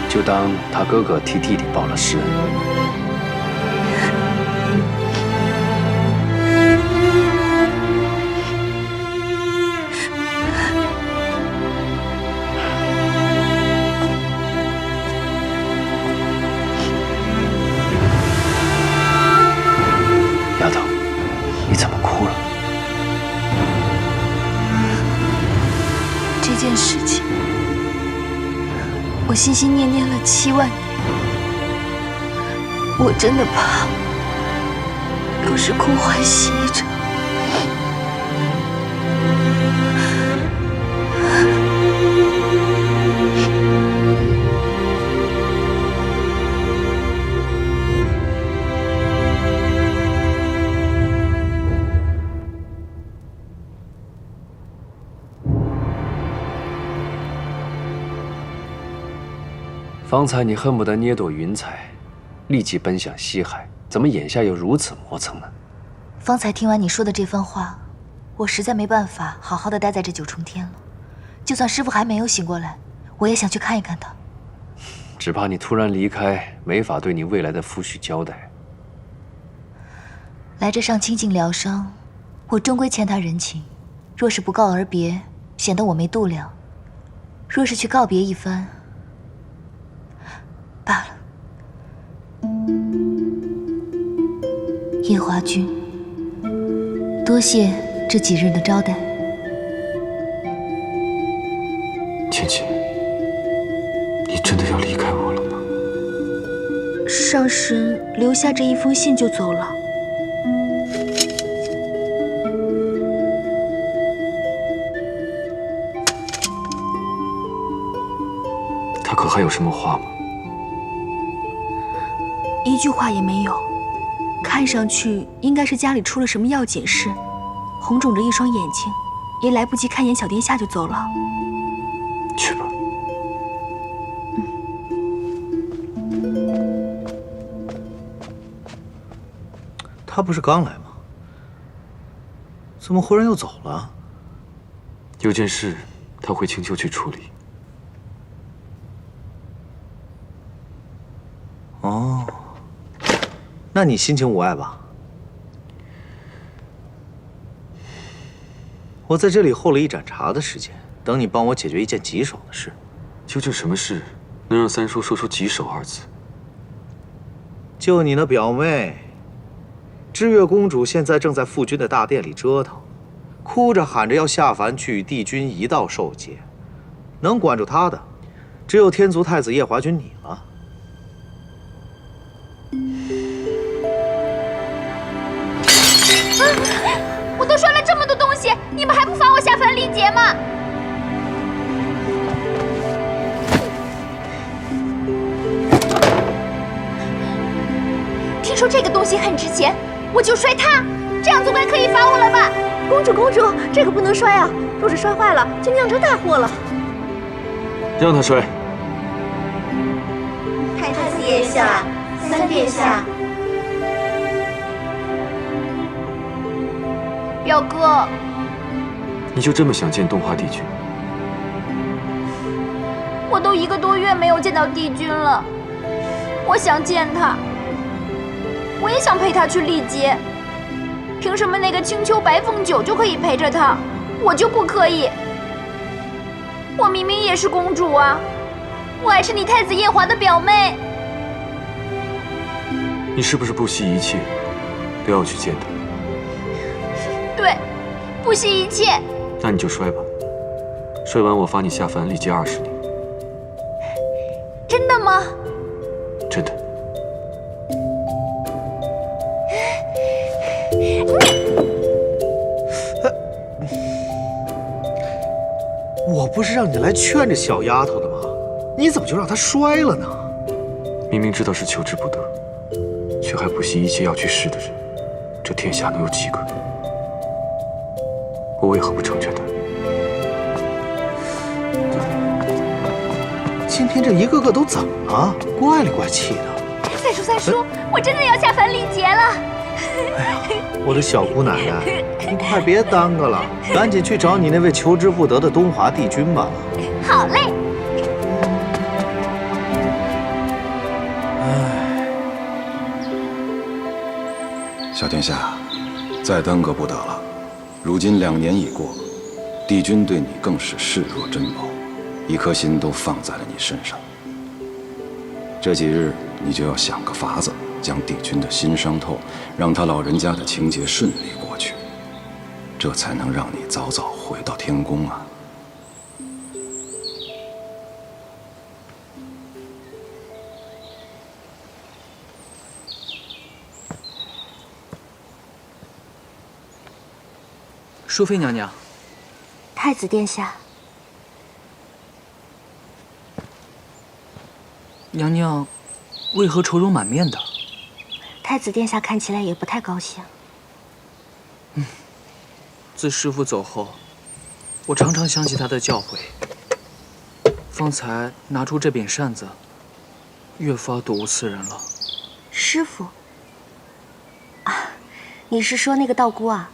就当他哥哥替弟弟报了师恩。丫头，你怎么哭了？这件事情我心心念念了7万年，我真的怕又是空欢喜一场。方才你恨不得捏朵云彩，立即奔向西海，怎么眼下又如此磨蹭呢？方才听完你说的这番话，我实在没办法好好的待在这9重天了。就算师父还没有醒过来，我也想去看一看他。只怕你突然离开，没法对你未来的夫婿交代。来这上清净疗伤，我终归欠他人情。若是不告而别，显得我没度量；若是去告别一番，罢了。夜华君，多谢这几日的招待。芊芊，你真的要离开我了吗？上神留下这一封信就走了。他可还有什么话吗？一句话也没有，看上去应该是家里出了什么要紧事，红肿着一双眼睛，也来不及看眼小殿下就走了。去吧。他不是刚来吗？怎么忽然又走了？有件事，他回青丘去处理。哦，那你心情无碍吧？我在这里候了一盏茶的时间，等你帮我解决一件棘手的事。究竟什么事能让三叔说出棘手2字？就你那表妹，知月公主现在正在父君的大殿里折腾，哭着喊着要下凡去与帝君一道受戒。能管住她的，只有天族太子夜华君你了。我都摔了这么多东西，你们还不放我下凡历劫吗？听说这个东西很值钱，我就摔它，这样总该可以罚我了吧？公主，公主，这个不能摔啊！若是摔坏了，就酿成大祸了。让他摔。太子殿下，三殿下。表哥，你就这么想见东华帝君？我都1个多月没有见到帝君了，我想见他，我也想陪他去历劫。凭什么那个青丘白凤九就可以陪着他，我就不可以？我明明也是公主啊，我还是你太子夜华的表妹。你是不是不惜一切都要去见他？对，不惜一切。那你就摔吧，摔完我罚你下凡历劫20年。真的吗？真的。我不是让你来劝这小丫头的吗？你怎么就让她摔了呢？明明知道是求之不得，却还不惜一切要去试的人，这天下能有几个？我为何不成全他？今天这一个个都怎么了？怪里怪气的。三叔，我真的要下凡历劫了！哎呀，我的小姑奶奶，你快别耽搁了，赶紧去找你那位求之不得的东华帝君吧。好嘞。小殿下，再耽搁不得了。如今2年已过，帝君对你更是视若珍宝，一颗心都放在了你身上。这几日你就要想个法子，将帝君的心伤透，让他老人家的情节顺利过去，这才能让你早早回到天宫啊。淑妃娘娘，太子殿下，娘娘为何愁容满面的？太子殿下看起来也不太高兴。自师父走后，我常常想起他的教诲。方才拿出这柄扇子，越发睹物思人了。师父啊，你是说那个道姑啊？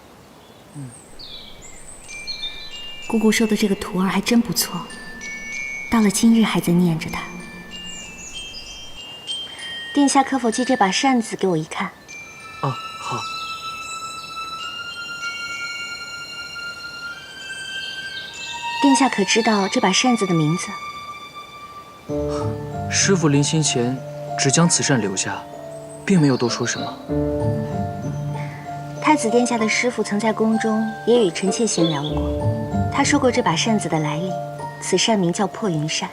姑姑收的这个徒儿还真不错，到了今日还在念着他。殿下可否借这把扇子给我一看？啊，好。殿下可知道这把扇子的名字？师父临行前只将此扇留下，并没有多说什么。太子殿下的师父曾在宫中也与臣妾闲聊过，他说过这把扇子的来历。此扇名叫破云扇。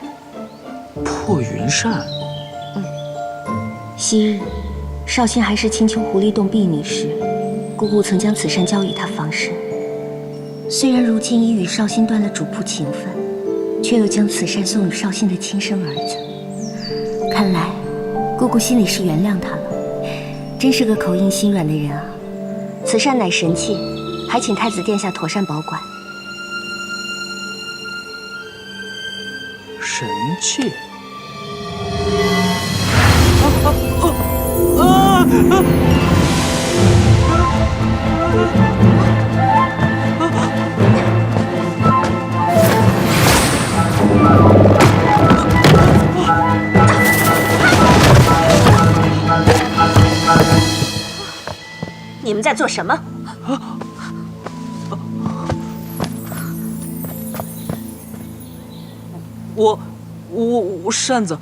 破云扇？昔日绍兴还是青丘狐狸洞婢女时，姑姑曾将此扇交与她防身。虽然如今已与绍兴断了主仆情分，却又将此扇送与绍兴的亲生儿子。看来姑姑心里是原谅他了，真是个口硬心软的人啊。此扇乃神器，还请太子殿下妥善保管。神器？你们在做什么？我扇子，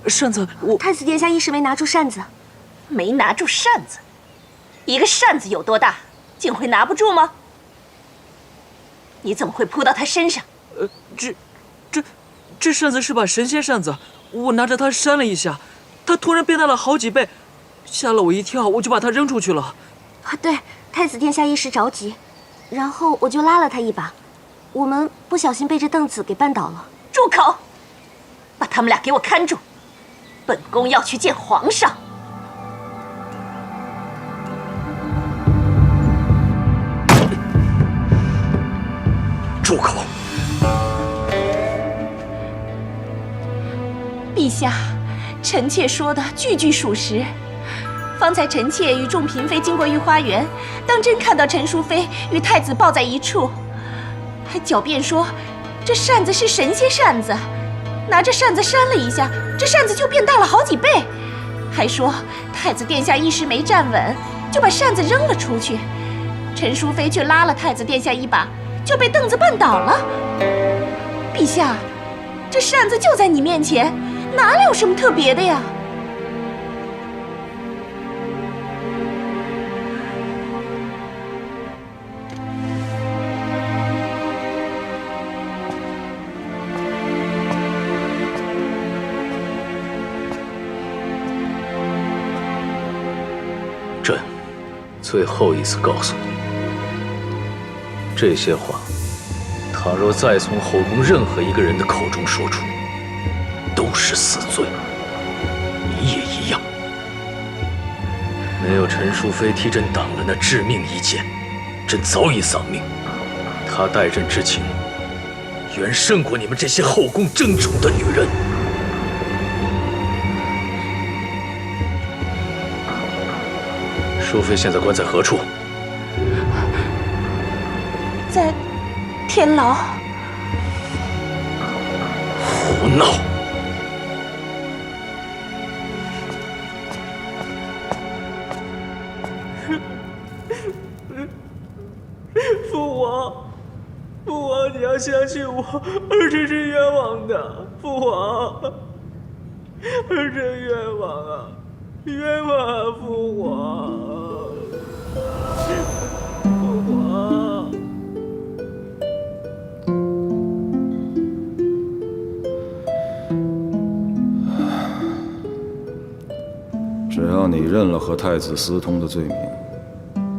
扇子，太子殿下一时没拿住扇子。没拿住扇子？一个扇子有多大，竟会拿不住吗？你怎么会扑到他身上？这扇子是把神仙扇子，我拿着它扇了一下，它突然变大了好几倍，吓了我一跳，我就把它扔出去了。啊，对，太子殿下一时着急，然后我就拉了他一把，我们不小心被这凳子给绊倒了。住口！把他们俩给我看住，本宫要去见皇上。住口！陛下，臣妾说的句句属实。方才臣妾与众嫔妃经过御花园，当真看到陈淑妃与太子抱在一处，还狡辩说这扇子是神仙扇子，拿着扇子扇了一下，这扇子就变大了好几倍，还说太子殿下一时没站稳，就把扇子扔了出去，陈淑妃却拉了太子殿下一把，就被凳子绊倒了。陛下，这扇子就在你面前，哪里有什么特别的呀？朕最后一次告诉你，这些话，倘若再从后宫任何一个人的口中说出，都是死罪。你也一样。没有陈淑妃替朕挡了那致命一剑，朕早已丧命。她待朕之情，远胜过你们这些后宫争宠的女人。淑妃现在关在何处？在天牢。胡闹！父王，父王，你要相信我，儿臣是冤枉的。父王，儿臣冤枉啊！冤枉啊！父王，父王。只要你认了和太子私通的罪名，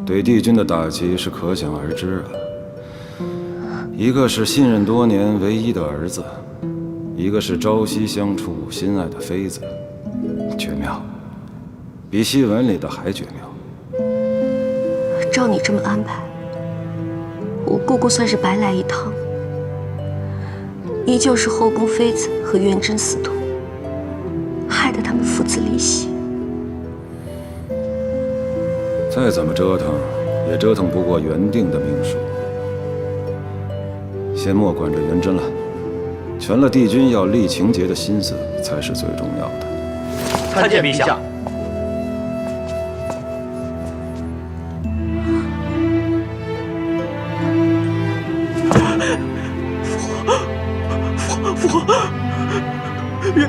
对帝君的打击是可想而知啊。一个是信任多年唯一的儿子，一个是朝夕相处心爱的妃子，绝妙，比戏文里的还绝妙。照你这么安排，我姑姑算是白来一趟，依旧是后宫妃子和元贞私通，害得他们父子离析。再怎么折腾，也折腾不过原定的命数。先莫管着元贞了，全了帝君要立情节的心思才是最重要的。参见陛下。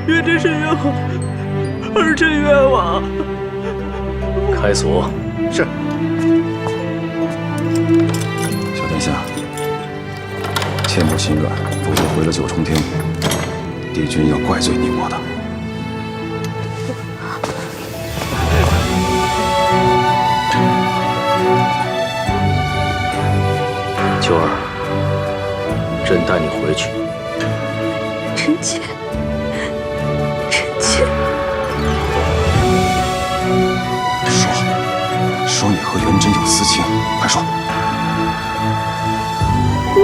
元贞是冤枉，儿臣冤枉。开锁。是。小殿下，切莫心软，否则回了九重天，帝君要怪罪你我的。九儿，朕带你回去。臣妾，臣妾。说你和元贞有私情，快说。我